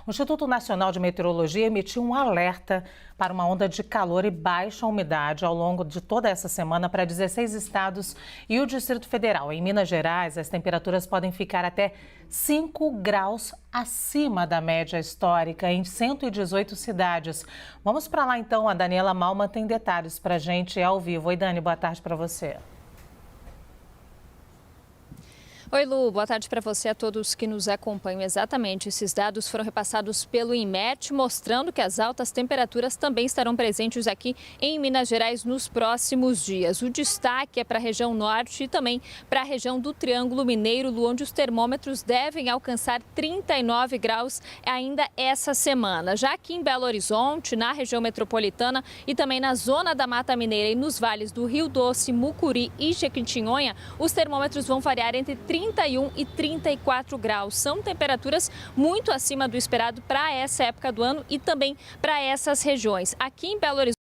O Instituto Nacional de Meteorologia emitiu um alerta para uma onda de calor e baixa umidade ao longo de toda essa semana para 16 estados e o Distrito Federal. Em Minas Gerais, as temperaturas podem ficar até 5 graus acima da média histórica em 118 cidades. Vamos para lá então, a Daniela Malman tem detalhes para a gente ao vivo. Oi, Dani, boa tarde para você. Oi, Lu, boa tarde para você e a todos que nos acompanham. Exatamente, esses dados foram repassados pelo INMET, mostrando que as altas temperaturas também estarão presentes aqui em Minas Gerais nos próximos dias. O destaque é para a região norte e também para a região do Triângulo Mineiro, Lu, onde os termômetros devem alcançar 39 graus ainda essa semana. Já aqui em Belo Horizonte, na região metropolitana e também na zona da Mata Mineira e nos vales do Rio Doce, Mucuri e Jequitinhonha, os termômetros vão variar entre 31 e 34 graus. São temperaturas muito acima do esperado para essa época do ano e também para essas regiões. Aqui em Belo Horizonte,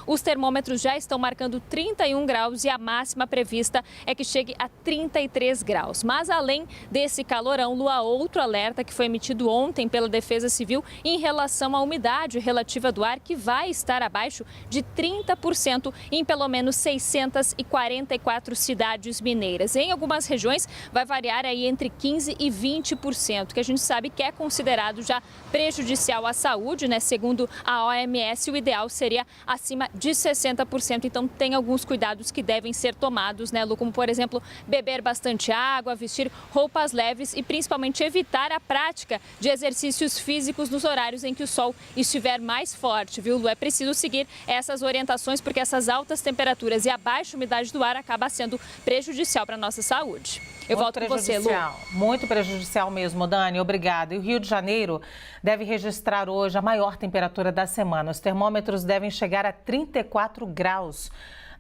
os termômetros já estão marcando 31 graus e a máxima prevista é que chegue a 33 graus. Mas além desse calorão, Lu, há outro alerta que foi emitido ontem pela Defesa Civil em relação à umidade relativa do ar, que vai estar abaixo de 30% em pelo menos 644 cidades mineiras. Em algumas regiões vai variar aí entre 15% e 20%, que a gente sabe que é considerado já prejudicial à saúde, né? Segundo a OMS, o ideal seria acima de 60%, então tem alguns cuidados que devem ser tomados, né, Lu? Como, por exemplo, beber bastante água, vestir roupas leves e principalmente evitar a prática de exercícios físicos nos horários em que o sol estiver mais forte, viu, Lu? É preciso seguir essas orientações porque essas altas temperaturas e a baixa umidade do ar acaba sendo prejudicial para a nossa saúde. Eu volto com você, Lu. Muito prejudicial mesmo, Dani. Obrigada. E o Rio de Janeiro deve registrar hoje a maior temperatura da semana. Os termômetros devem chegar a 34 graus.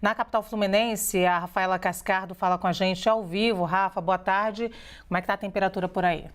Na capital fluminense, a Rafaela Cascardo fala com a gente ao vivo. Rafa, boa tarde. Como é que está a temperatura por aí?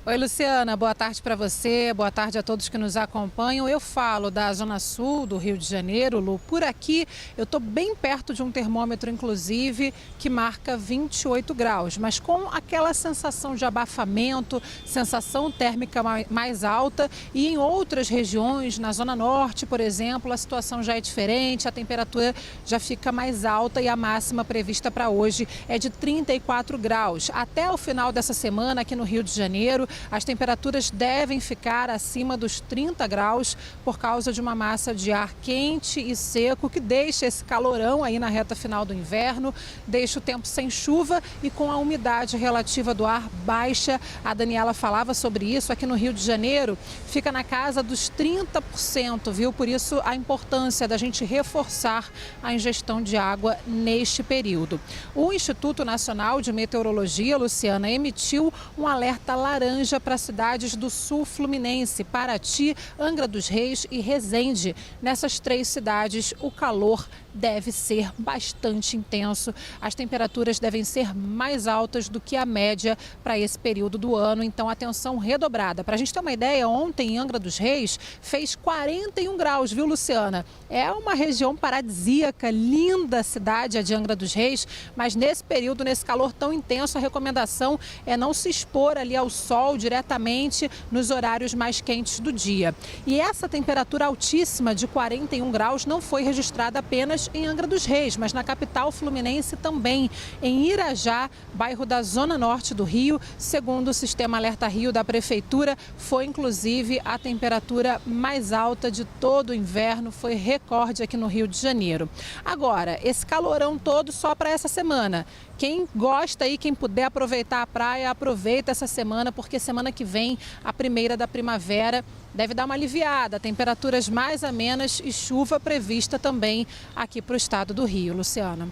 Oi, Luciana, boa tarde para você, boa tarde a todos que nos acompanham. Eu falo da Zona Sul do Rio de Janeiro, Lu. Por aqui eu estou bem perto de um termômetro, inclusive, que marca 28 graus, mas com aquela sensação de abafamento, sensação térmica mais alta. E em outras regiões, na Zona Norte, por exemplo, a situação já é diferente, a temperatura já fica mais alta e a máxima prevista para hoje é de 34 graus. Até o final dessa semana, aqui no Rio de Janeiro, as temperaturas devem ficar acima dos 30 graus por causa de uma massa de ar quente e seco que deixa esse calorão aí na reta final do inverno, deixa o tempo sem chuva e com a umidade relativa do ar baixa. A Daniela falava sobre isso. Aqui no Rio de Janeiro fica na casa dos 30%, viu? Por isso a importância da gente reforçar a ingestão de água neste período. O Instituto Nacional de Meteorologia, Luciana, emitiu um alerta laranja para cidades do sul fluminense, Paraty, Angra dos Reis e Resende. Nessas 3 cidades, o calor deve ser bastante intenso. As temperaturas devem ser mais altas do que a média para esse período do ano, então atenção redobrada. Para a gente ter uma ideia, ontem em Angra dos Reis fez 41 graus, viu, Luciana? É uma região paradisíaca, linda cidade a de Angra dos Reis, mas nesse período, nesse calor tão intenso, a recomendação é não se expor ali ao sol diretamente nos horários mais quentes do dia. E essa temperatura altíssima de 41 graus não foi registrada apenas em Angra dos Reis, mas na capital fluminense também, em Irajá, bairro da Zona Norte do Rio. Segundo o Sistema Alerta Rio da Prefeitura, foi inclusive a temperatura mais alta de todo o inverno, foi recorde aqui no Rio de Janeiro. Agora, esse calorão todo só para essa semana. Quem gosta e quem puder aproveitar a praia, aproveita essa semana, porque semana que vem, a primeira da primavera, deve dar uma aliviada. Temperaturas mais amenas e chuva prevista também aqui para o estado do Rio. Luciana.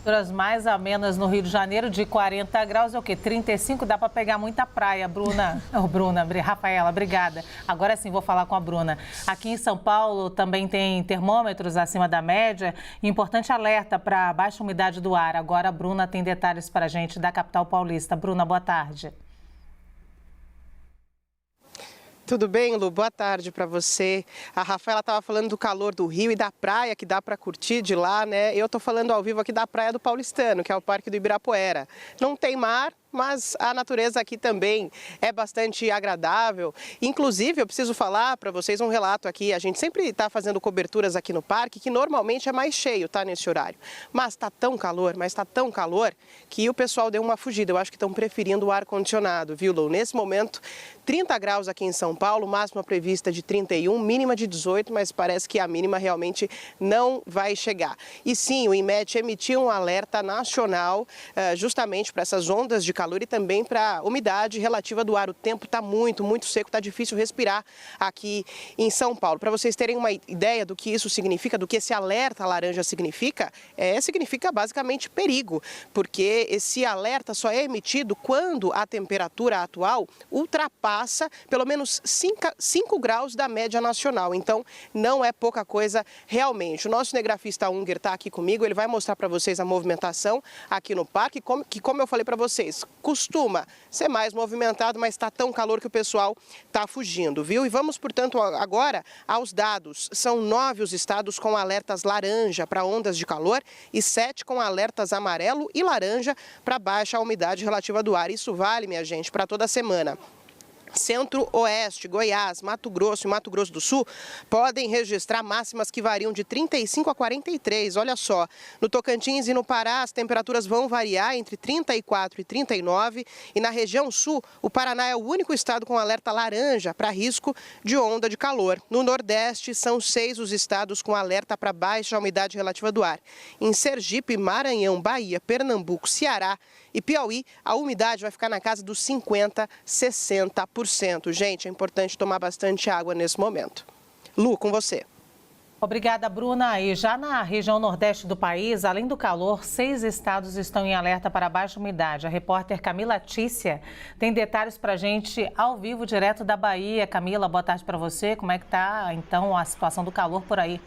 Temperaturas mais amenas no Rio de Janeiro, de 40 graus, é o quê? 35, dá para pegar muita praia, Bruna. Rafaela, obrigada. Agora sim, vou falar com a Bruna. Aqui em São Paulo também tem termômetros acima da média. Importante alerta para baixa umidade do ar. Agora a Bruna tem detalhes para a gente da capital paulista. Bruna, boa tarde. Tudo bem, Lu? Boa tarde para você. A Rafaela estava falando do calor do Rio e da praia que dá para curtir de lá, né? Eu estou falando ao vivo aqui da Praia do Paulistano, que é o Parque do Ibirapuera. Não tem mar, mas a natureza aqui também é bastante agradável. Inclusive, eu preciso falar para vocês um relato aqui. A gente sempre está fazendo coberturas aqui no parque, que normalmente é mais cheio, tá, nesse horário. Mas está tão calor, que o pessoal deu uma fugida. Eu acho que estão preferindo o ar-condicionado, viu, Lu? Nesse momento, 30 graus aqui em São Paulo, máxima prevista de 31, mínima de 18, mas parece que a mínima realmente não vai chegar. E sim, o INMET emitiu um alerta nacional justamente para essas ondas de calor e também para a umidade relativa do ar. O tempo está muito seco, está difícil respirar aqui em São Paulo. Para vocês terem uma ideia do que isso significa, do que esse alerta laranja significa, significa basicamente perigo, porque esse alerta só é emitido quando a temperatura atual ultrapassa pelo menos 5 graus da média nacional. Então, não é pouca coisa realmente. O nosso cinegrafista Unger está aqui comigo, ele vai mostrar para vocês a movimentação aqui no parque, que como eu falei para vocês, costuma ser mais movimentado, mas está tão calor que o pessoal está fugindo, viu? E vamos, portanto, agora aos dados. São 9 os estados com alertas laranja para ondas de calor e 7 com alertas amarelo e laranja para baixa umidade relativa do ar. Isso vale, minha gente, para toda a semana. Centro-Oeste, Goiás, Mato Grosso e Mato Grosso do Sul podem registrar máximas que variam de 35 a 43. Olha só, no Tocantins e no Pará as temperaturas vão variar entre 34 e 39 e na região sul o Paraná é o único estado com alerta laranja para risco de onda de calor. No Nordeste são 6 os estados com alerta para baixa umidade relativa do ar. Em Sergipe, Maranhão, Bahia, Pernambuco, Ceará e Piauí, a umidade vai ficar na casa dos 50, 60%. Gente, é importante tomar bastante água nesse momento. Lu, com você. Obrigada, Bruna. E já na região nordeste do país, além do calor, 6 estados estão em alerta para baixa umidade. A repórter Camila Tícia tem detalhes para a gente ao vivo, direto da Bahia. Camila, boa tarde para você. Como é que está, então, a situação do calor por aí?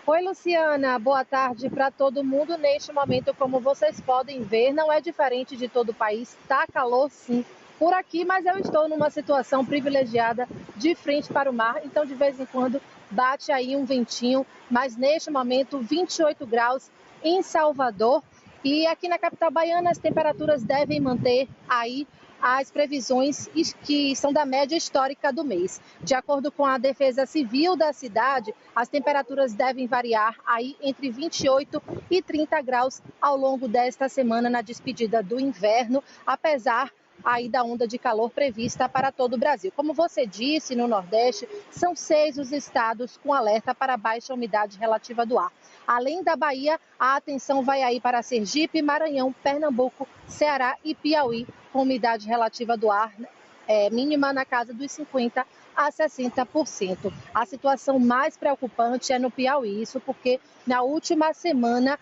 Oi, Luciana, boa tarde para todo mundo. Neste momento, como vocês podem ver, não é diferente de todo o país. Está calor, sim, por aqui, mas eu estou numa situação privilegiada de frente para o mar. Então, de vez em quando, bate aí um ventinho. Mas neste momento, 28 graus em Salvador. E aqui na capital baiana, as temperaturas devem manter aí as previsões que são da média histórica do mês. De acordo com a Defesa Civil da cidade, as temperaturas devem variar aí entre 28 e 30 graus ao longo desta semana na despedida do inverno, apesar aí da onda de calor prevista para todo o Brasil. Como você disse, no Nordeste, são 6 os estados com alerta para baixa umidade relativa do ar. Além da Bahia, a atenção vai aí para Sergipe, Maranhão, Pernambuco, Ceará e Piauí, com umidade relativa do ar mínima na casa dos 50% a 60%. A situação mais preocupante é no Piauí, isso porque na última semana,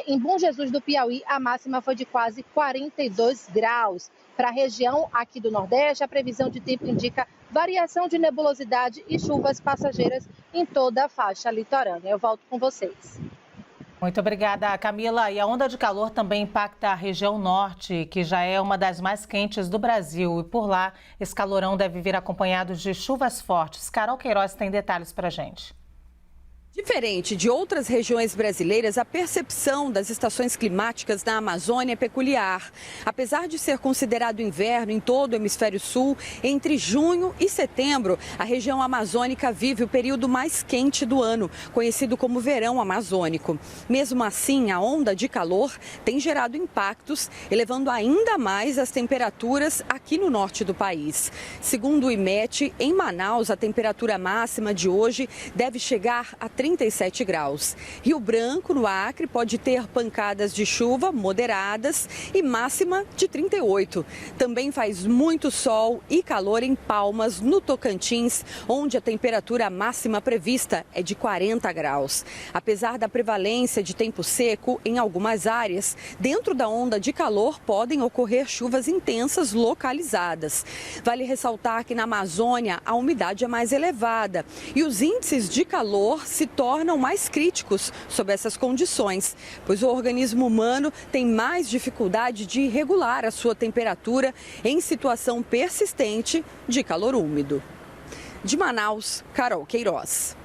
em Bom Jesus do Piauí, a máxima foi de quase 42 graus. Para a região aqui do Nordeste, a previsão de tempo indica variação de nebulosidade e chuvas passageiras em toda a faixa litorânea. Eu volto com vocês. Muito obrigada, Camila. E a onda de calor também impacta a região norte, que já é uma das mais quentes do Brasil. E por lá, esse calorão deve vir acompanhado de chuvas fortes. Carol Queiroz tem detalhes para a gente. Diferente de outras regiões brasileiras, a percepção das estações climáticas na Amazônia é peculiar. Apesar de ser considerado inverno em todo o hemisfério sul, entre junho e setembro, a região amazônica vive o período mais quente do ano, conhecido como verão amazônico. Mesmo assim, a onda de calor tem gerado impactos, elevando ainda mais as temperaturas aqui no norte do país. Segundo o INMET, em Manaus, a temperatura máxima de hoje deve chegar a 37 graus. Rio Branco, no Acre, pode ter pancadas de chuva moderadas e máxima de 38. Também faz muito sol e calor em Palmas, no Tocantins, onde a temperatura máxima prevista é de 40 graus. Apesar da prevalência de tempo seco em algumas áreas, dentro da onda de calor podem ocorrer chuvas intensas localizadas. Vale ressaltar que na Amazônia a umidade é mais elevada e os índices de calor se tornam mais críticos sob essas condições, pois o organismo humano tem mais dificuldade de regular a sua temperatura em situação persistente de calor úmido. De Manaus, Carol Queiroz.